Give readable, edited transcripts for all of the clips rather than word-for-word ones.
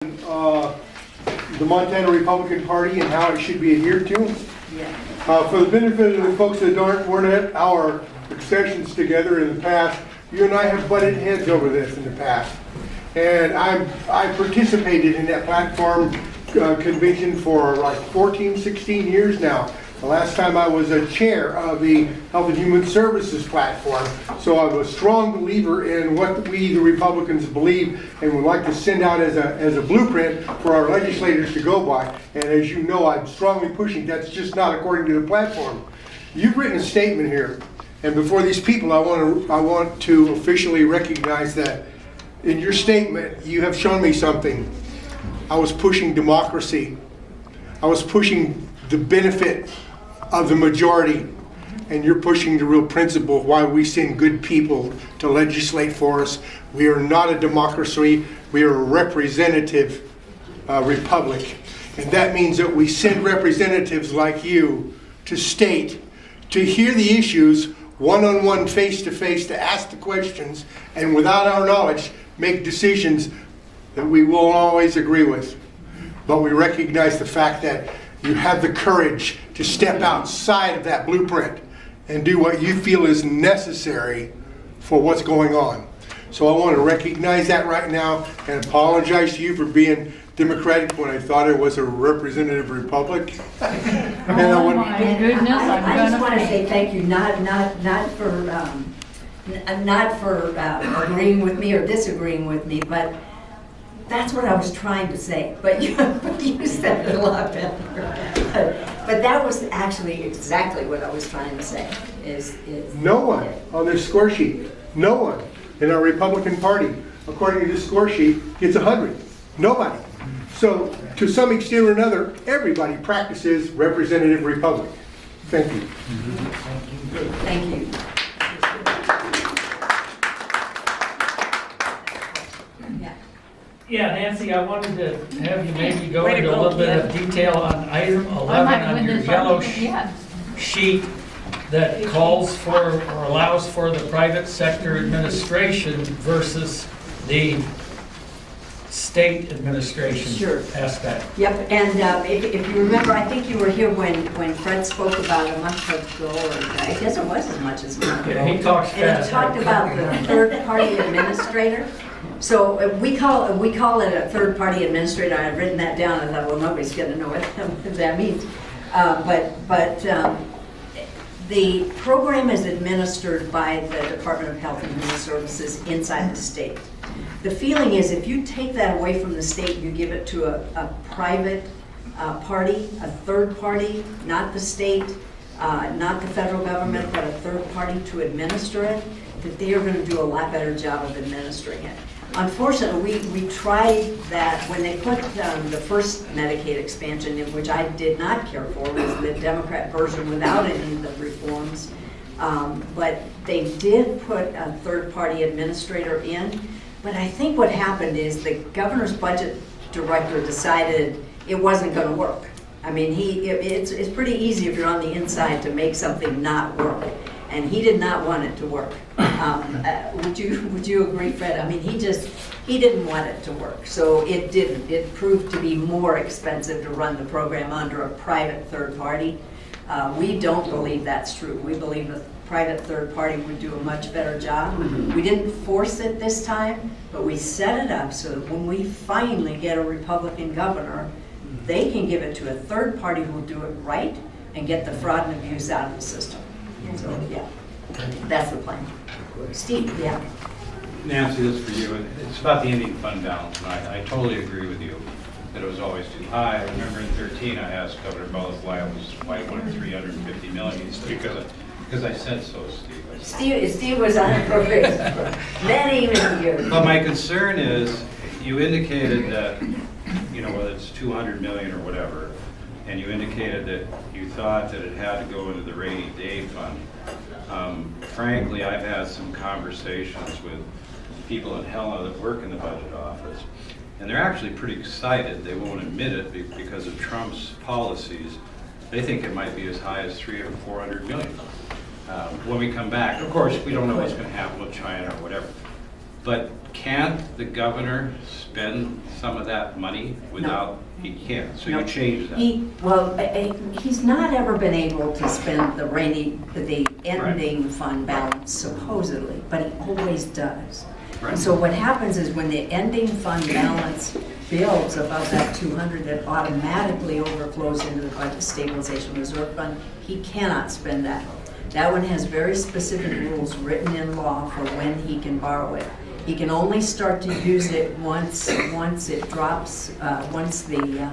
The Montana Republican Party and how it should be adhered to. Yeah. For the benefit of the folks that weren't at our sessions together in the past, you and I have butted heads over this in the past. And I participated in that platform convention for like 14, 16 years now. The last time I was a chair of the Health and Human Services platform. So I'm a strong believer in what we, the Republicans, believe and would like to send out as a blueprint for our legislators to go by. And as you know, I'm strongly pushing. That's just not according to the platform. You've written a statement here. And before these people, I want to officially recognize that in your statement, you have shown me something. I was pushing democracy. I was pushing the benefit of the majority, and you're pushing the real principle of why we send good people to legislate for us. We are not a democracy, we are a representative republic. And that means that we send representatives like you to state, to hear the issues one-on-one, face-to-face, to ask the questions, and without our knowledge, make decisions that we won't always agree with. But we recognize the fact that you have the courage to step outside of that blueprint and do what you feel is necessary for what's going on. So I want to recognize that right now and apologize to you for being Democratic when I thought it was a representative republic. Oh my goodness! I just want to say thank you, not for agreeing with me or disagreeing with me, but that's what I was trying to say. But you said it a lot better. But that was actually exactly what I was trying to say. Is no one on this score sheet, no one in our Republican Party, according to this score sheet, gets 100. Nobody. So, to some extent or another, everybody practices representative republic. Thank you. Thank you. Yeah, Nancy, I wanted to have you maybe go into a little bit of detail on item 11 on your yellow sheet that calls for or allows for the private sector administration versus the state administration aspect. Yep, and if you remember, I think you were here when Fred spoke about a month ago, or I guess it was as much as a month ago. Yeah, he talks and fast. he talked about the third-party administrator. So we call it a third-party administrator. I've written that down. I thought, well, nobody's going to know what that means. But the program is administered by the Department of Health and Human Services inside the state. The feeling is if you take that away from the state, you give it to a private party, a third party, not the state, not the federal government, but a third party to administer it, that they are going to do a lot better job of administering it. Unfortunately, we tried that when they put the first Medicaid expansion in, which I did not care for, was the Democrat version without any of the reforms. But they did put a third-party administrator in. But I think what happened is the governor's budget director decided it wasn't going to work. I mean, it's pretty easy if you're on the inside to make something not work. And he did not want it to work. Would you agree, Fred? I mean, he didn't want it to work. So it didn't. It proved to be more expensive to run the program under a private third party. We don't believe that's true. We believe a private third party would do a much better job. We didn't force it this time, but we set it up so that when we finally get a Republican governor, they can give it to a third party who will do it right and get the fraud and abuse out of the system. So, yeah, that's the plan. Steve, yeah. Nancy, this is for you. It's about the ending fund balance, and I totally agree with you that it was always too high. I remember in 13 I asked Governor Ballance why it went 350 million. It's because I said so, Steve. Steve was on appropriations for many years. But my concern is you indicated that, whether it's 200 million or whatever, and you indicated that you thought that it had to go into the rainy day fund. Frankly, I've had some conversations with people in Helena that work in the budget office, and they're actually pretty excited. They won't admit it because of Trump's policies. They think it might be as high as 300 or 400 million when we come back. Of course, we don't know what's going to happen with China or whatever. But can't the governor spend some of that money without, he can't, so you change that? He's not ever been able to spend the ending fund balance supposedly, but he always does. Right. And so what happens is when the ending fund balance builds above that 200, that automatically overflows into the budget stabilization reserve fund. He cannot spend that. That one has very specific rules written in law for when he can borrow it. He can only start to use it once it drops, once the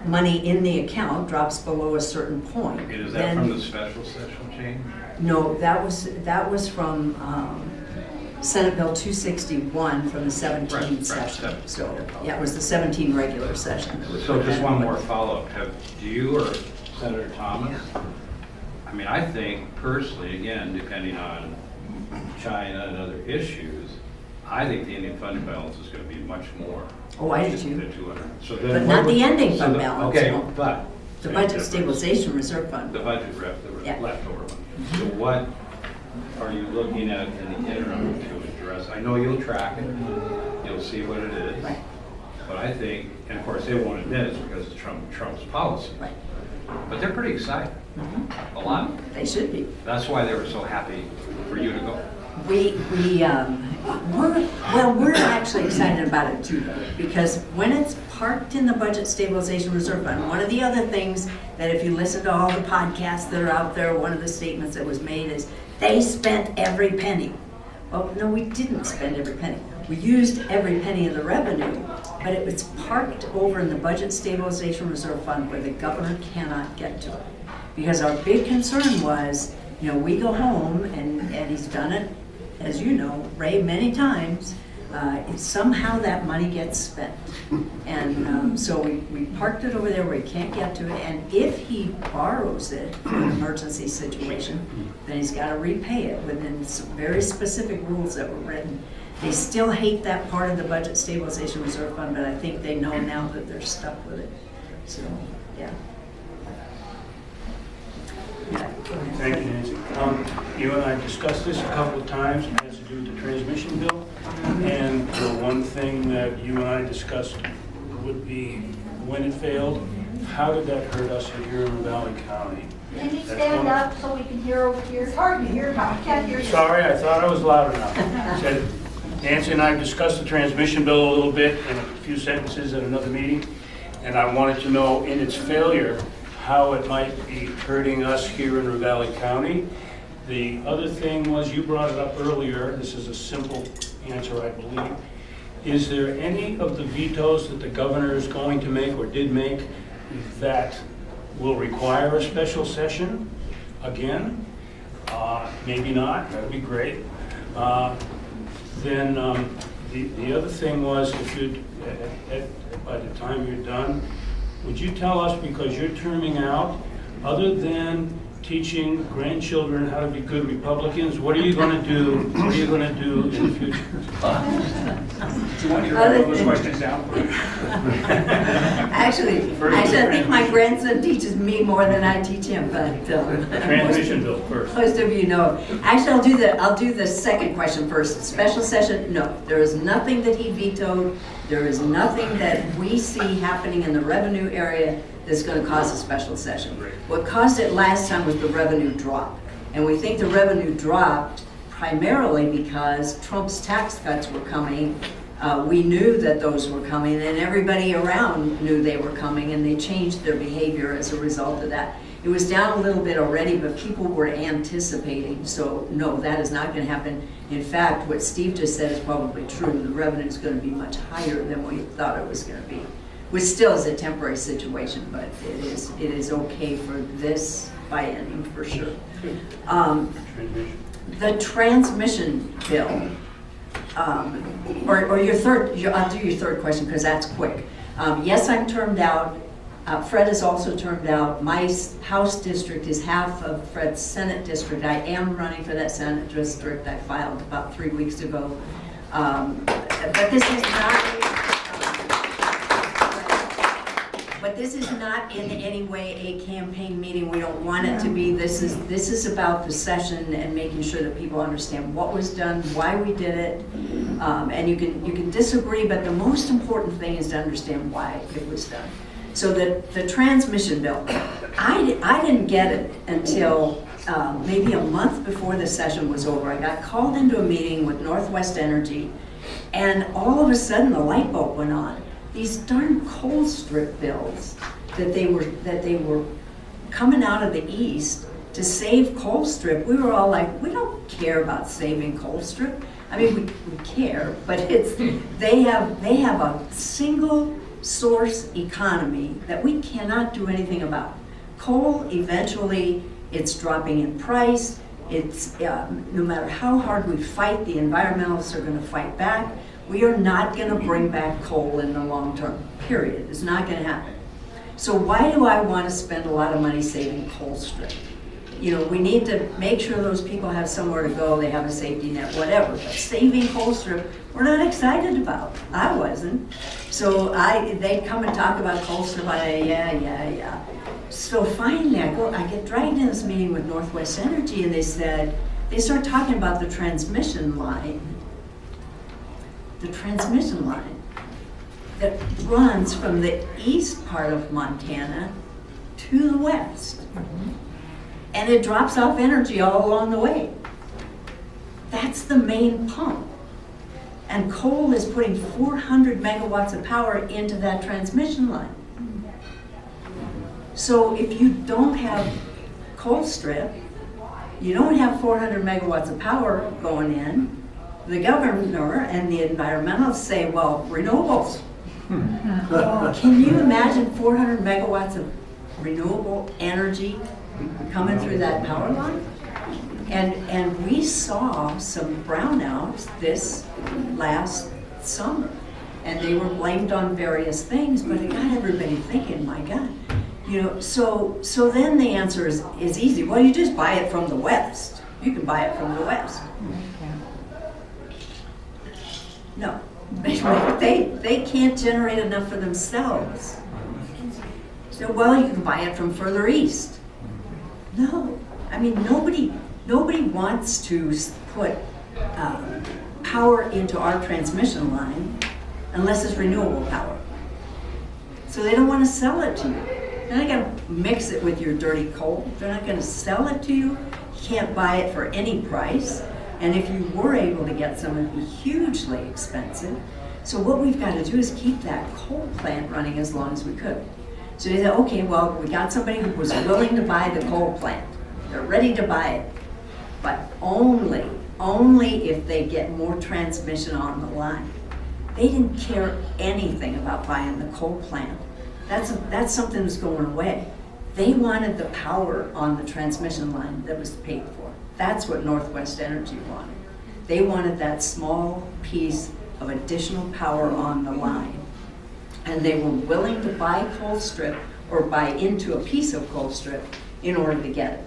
money in the account drops below a certain point. Okay, is that from the special session change? No, that was from Senate Bill 261 from the 17 Right, session. right. So, yeah, it was the 17 regular session. So just one more follow-up. Do you or Senator Thomas, I mean, I think personally, again, depending on China and other issues, I think the ending fund balance is going to be much more. Oh, I do than too. 200. So then But what not would- the ending so fund the- balance, Okay, no. but. The same budget difference. stabilization reserve fund. The budget rep, the Yeah. leftover one. So what are you looking at in the interim to address? I know you'll track it, you'll see what it is. Right. But I think, and of course, they won't admit it's because of Trump's policy. Right. But they're pretty excited, a lot. They should be. That's why they were so happy for you to go. We're actually excited about it too, though, because when it's parked in the budget stabilization reserve fund, one of the other things that if you listen to all the podcasts that are out there, one of the statements that was made is, they spent every penny. Well, no, we didn't spend every penny. We used every penny of the revenue, but it was parked over in the budget stabilization reserve fund where the governor cannot get to it. Because our big concern was, we go home, and he's done it, as you know, Ray, many times, somehow that money gets spent. And so we parked it over there where he can't get to it, and if he borrows it for an emergency situation, then he's got to repay it within some very specific rules that were written. They still hate that part of the budget stabilization reserve fund, but I think they know now that they're stuck with it. So, yeah. Thank you, Nancy. You and I discussed this a couple of times, and it has to do with the transmission bill. And the one thing that you and I discussed would be when it failed, how did that hurt us here in Valley County? Can you stand up so we can hear over here? It's hard to hear now. I can't hear you. Sorry, I thought I was loud enough. Said, Nancy and I discussed the transmission bill a little bit in a few sentences at another meeting, and I wanted to know in its failure how it might be hurting us here in Valley County. The other thing was, you brought it up earlier, this is a simple answer, I believe. Is there any of the vetoes that the governor is going to make or did make that will require a special session again? Maybe not, that would be great. Then the other thing was, if you'd, by the time you're done, would you tell us, because you're terming out, other than teaching grandchildren how to be good Republicans, what are you going to do? What are you going to do in the future? Do you want me to write all those questions down? Actually, I think my grandson teaches me more than I teach him, but Transmission bill first. most of you know. Actually, I'll do the second question first. Special session, no. There is nothing that he vetoed. There is nothing that we see happening in the revenue area that's going to cause a special session. What caused it last time was the revenue drop. And we think the revenue dropped primarily because Trump's tax cuts were coming. We knew that those were coming, and everybody around knew they were coming, and they changed their behavior as a result of that. It was down a little bit already, but people were anticipating, so no, that is not going to happen. In fact, what Steve just said is probably true. The revenue is going to be much higher than we thought it was going to be, which still is a temporary situation, but it is okay for this biennium for sure. Transmission. The transmission bill, or your third, I'll do your third question because that's quick. Yes, I'm termed out. Fred is also termed out. My House district is half of Fred's Senate district. I am running for that Senate district. I filed about 3 weeks ago. But this This is not in any way a campaign meeting. We don't want it to be. This is about the session and making sure that people understand what was done, why we did it. And you can disagree, but the most important thing is to understand why it was done. So the transmission bill, I didn't get it until maybe a month before the session was over. I got called into a meeting with Northwest Energy, and all of a sudden the light bulb went on. These darn coal strip bills that they were coming out of the east to save coal strip. We were all like, we don't care about saving coal strip. I mean, we care, but they have a single source economy that we cannot do anything about. Coal, eventually, it's dropping in price. It's no matter how hard we fight, the environmentalists are going to fight back. We are not going to bring back coal in the long term, period. It's not going to happen. So why do I want to spend a lot of money saving coal strip? You know, we need to make sure those people have somewhere to go, they have a safety net, whatever. But saving coal strip, we're not excited about. I wasn't. So they'd come and talk about coal strip, yeah. So finally I get dragged in this meeting with Northwest Energy, and they start talking about the transmission line. The transmission line that runs from the east part of Montana to the west. And it drops off energy all along the way. That's the main pump. And coal is putting 400 megawatts of power into that transmission line. So if you don't have coal strip, you don't have 400 megawatts of power going in, the governor and the environmentalists say, well, renewables. Can you imagine 400 megawatts of renewable energy coming through that power line? And we saw some brownouts this last summer, and they were blamed on various things, but it got everybody thinking, my God. You know, so then the answer is easy. Well, you just buy it from the West. You can buy it from the West. No, they can't generate enough for themselves. So, well, you can buy it from further east. No, I mean, nobody wants to put power into our transmission line unless it's renewable power. So they don't want to sell it to you. They're not going to mix it with your dirty coal. They're not going to sell it to you. You can't buy it for any price. And if you were able to get some, it'd be hugely expensive. So what we've got to do is keep that coal plant running as long as we could. So they said, okay, well, we got somebody who was willing to buy the coal plant. They're ready to buy it, but only if they get more transmission on the line. They didn't care anything about buying the coal plant. That's something that's going away. They wanted the power on the transmission line that was paid for. That's what Northwest Energy wanted. They wanted that small piece of additional power on the line. And they were willing to buy coal strip or buy into a piece of coal strip in order to get it.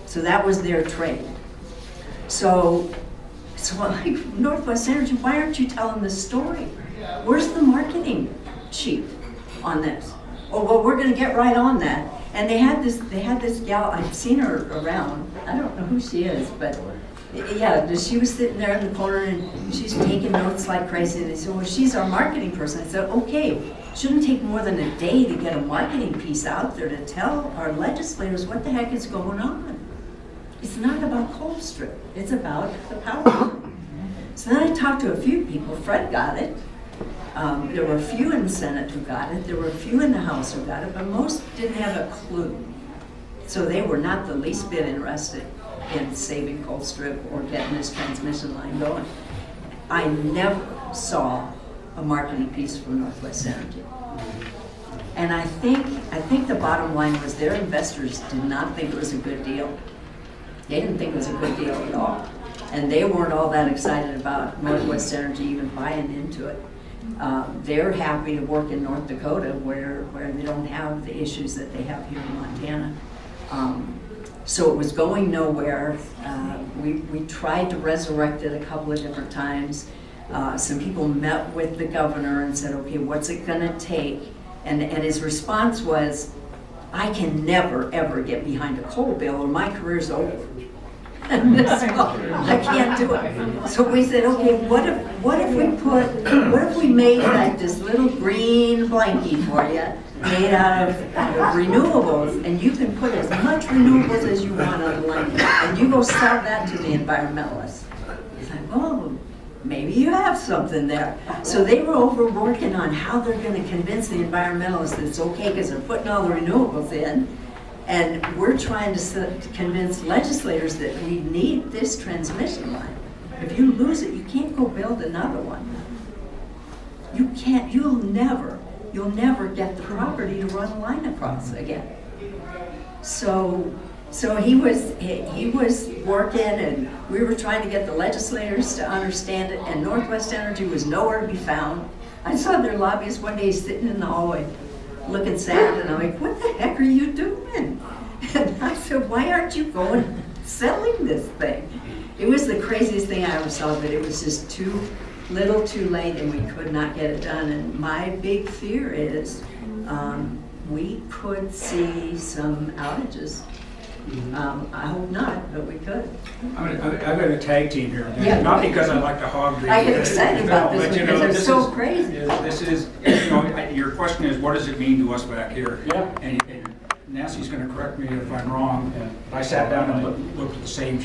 So that was their trade. So like, Northwest Energy, why aren't you telling the story? Where's the marketing sheet on this? Oh, well, we're going to get right on that. And they had this gal, I've seen her around. I don't know who she is, but yeah, she was sitting there in the corner and she's taking notes like crazy. And they said, well, she's our marketing person. I said, okay, shouldn't take more than a day to get a marketing piece out there to tell our legislators what the heck is going on. It's not about coal strip, it's about the power. So then I talked to a few people. Fred got it. There were a few in the Senate who got it. There were a few in the House who got it, but most didn't have a clue. So they were not the least bit interested in saving coal strip or getting this transmission line going. I never saw a marketing piece from Northwest Energy. And I think the bottom line was their investors did not think it was a good deal. They didn't think it was a good deal at all. And they weren't all that excited about Northwest Energy even buying into it. They're happy to work in North Dakota where they don't have the issues that they have here in Montana. So it was going nowhere. We tried to resurrect it a couple of different times. Some people met with the governor and said, okay, what's it going to take And his response was, I can never, ever get behind a coal bill or my career's over. So, I can't do it. So we said, okay, what if we made like this little green blankie for you, made out of renewables, and you can put as much renewables as you want on the line, and you go sell that to the environmentalists. It's like, oh, maybe you have something there. So they were over working on how they're gonna convince the environmentalists that it's okay because they're putting all the renewables in. And we're trying to convince legislators that we need this transmission line. If you lose it, you can't go build another one. You can't, you'll never get the property to run a line across again. So he was working, and we were trying to get the legislators to understand it, and Northwest Energy was nowhere to be found. I saw their lobbyist one day sitting in the hallway looking sad, and I'm like, what the heck are you doing? And I said, why aren't you going selling this thing? It was the craziest thing I ever saw, but it was just too little too late, and we could not get it done. And my big fear is we could see some outages. I hope not, but we could. I've got a tag team here. Yeah. Not because I like to hog the. I get excited about this but, because they're this so is- crazy. This is, your question is, what does it mean to us back here? Yeah. And Nancy's going to correct me if I'm wrong. I sat down and looked at the same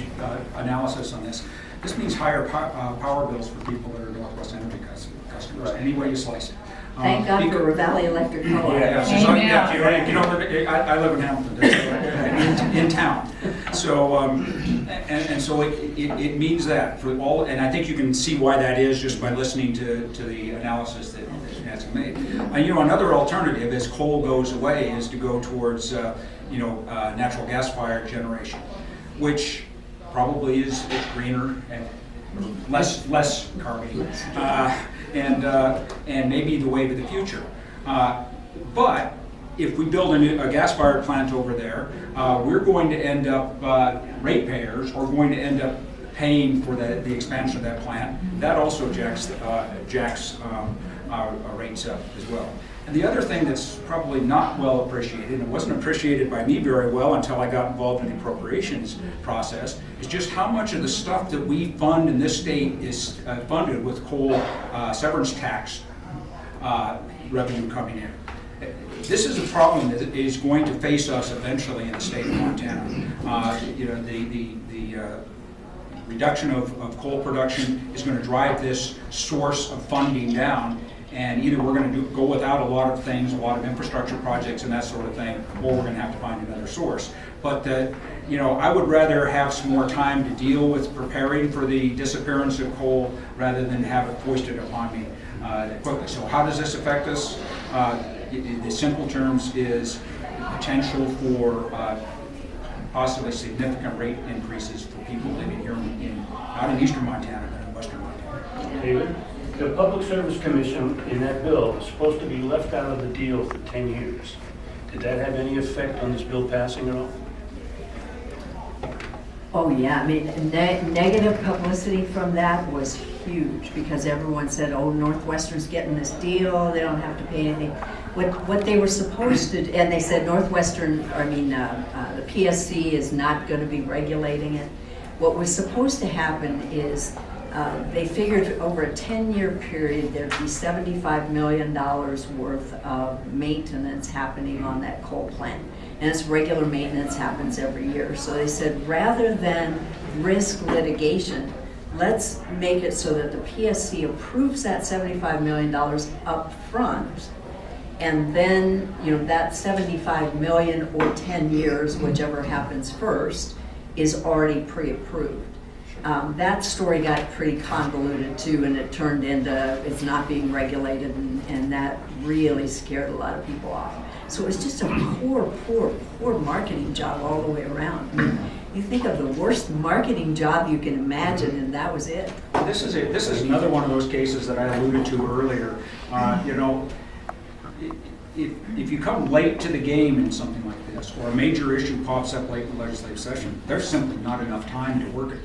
analysis on this. This means higher power bills for people that are Northwest Energy customers, any way you slice it. Thank God for Valley Electric Co-op. I live in Hamilton, in town. So, and so it means that for all, and I think you can see why that is just by listening to the analysis that Nancy made. Another alternative as coal goes away is to go towards, natural gas-fired generation, which probably is greener and less carbon, and maybe the wave of the future. But if we build a gas-fired plant over there, we're going to end up, ratepayers are going to end up paying for the expansion of that plant. That also jacks rates up as well. And the other thing that's probably not well appreciated, and it wasn't appreciated by me very well until I got involved in the appropriations process, is just how much of the stuff that we fund in this state is funded with coal severance tax revenue coming in. This is a problem that is going to face us eventually in the state of Montana. The reduction of coal production is going to drive this source of funding down, and either we're going to go without a lot of things, a lot of infrastructure projects and that sort of thing, or we're going to have to find another source. But I would rather have some more time to deal with preparing for the disappearance of coal rather than have it foisted upon me quickly. So how does this affect us? In the simple terms is potential for possibly significant rate increases for people living here not in eastern Montana, but in western Montana. David, the Public Service Commission in that bill is supposed to be left out of the deal for 10 years. Did that have any effect on this bill passing at all? Oh, yeah, I mean, negative publicity from that was huge because everyone said, oh, Northwestern's getting this deal, they don't have to pay anything. What they were supposed to, and they said the PSC is not going to be regulating it. What was supposed to happen is they figured over a 10-year period there'd be $75 million worth of maintenance happening on that coal plant. And it's regular maintenance, happens every year. So they said rather than risk litigation, let's make it so that the PSC approves that $75 million up front, and then that $75 million or 10 years, whichever happens first, is already pre-approved. That story got pretty convoluted too, and it turned into it's not being regulated, and that really scared a lot of people off. So it was just a poor marketing job all the way around. I mean, you think of the worst marketing job you can imagine, and that was it. This is another one of those cases that I alluded to earlier. If you come late to the game in something like this, or a major issue pops up late in the legislative session, there's simply not enough time to work it.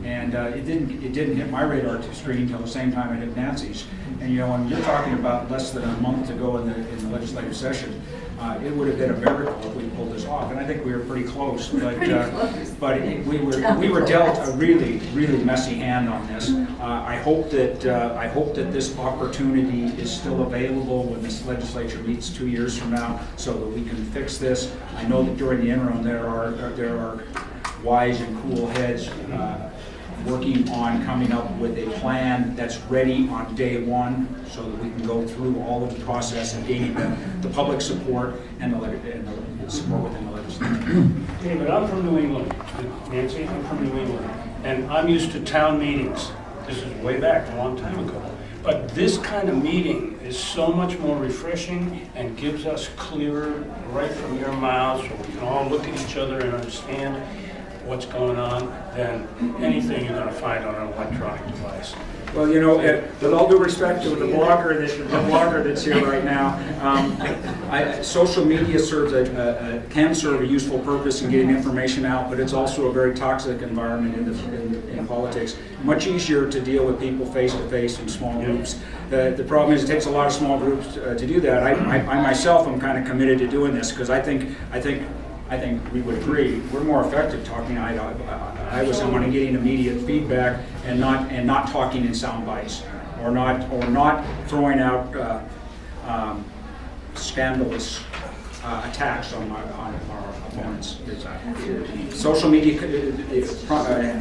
And it didn't hit my radar screen until the same time it hit Nancy's. And you know, when you're talking about less than a month to go in the legislative session, it would have been a miracle if we pulled this off. And I think we were pretty close. But we were dealt a really messy hand on this. I hope that this opportunity is still available when this legislature meets 2 years from now, so that we can fix this. I know that during the interim there are wise and cool heads working on coming up with a plan that's ready on day one, so that we can go through all of the process and gaining the public support and the support within the legislature. David, I'm from New England. Nancy, I'm from New England. And I'm used to town meetings. This is way back, a long time ago. But this kind of meeting is so much more refreshing and gives us clearer right from your mouth, so we can all look at each other and understand what's going on than anything you're going to find on an electronic device. Well, you know, with all due respect to the blogger that's here right now, social media can serve a useful purpose in getting information out, but it's also a very toxic environment in politics. Much easier to deal with people face to face in small groups. The problem is it takes a lot of small groups to do that. I myself am kind of committed to doing this because I think we would agree we're more effective talking eye to eye with someone and getting immediate feedback and not talking in sound bites or not throwing out scandalous attacks on our opponents. Social media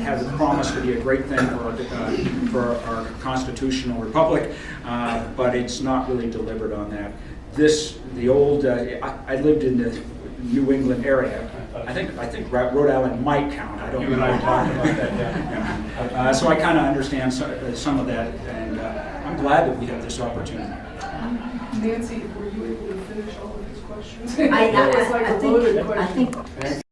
has a promise to be a great thing for our constitutional republic, but it's not really delivered on that. I lived in the New England area. I think Rhode Island might count. I don't know. Talking about that, yeah. So I kind of understand some of that, and I'm glad that we have this opportunity. Nancy, were you able to finish all of his questions? I That was like a loaded think question.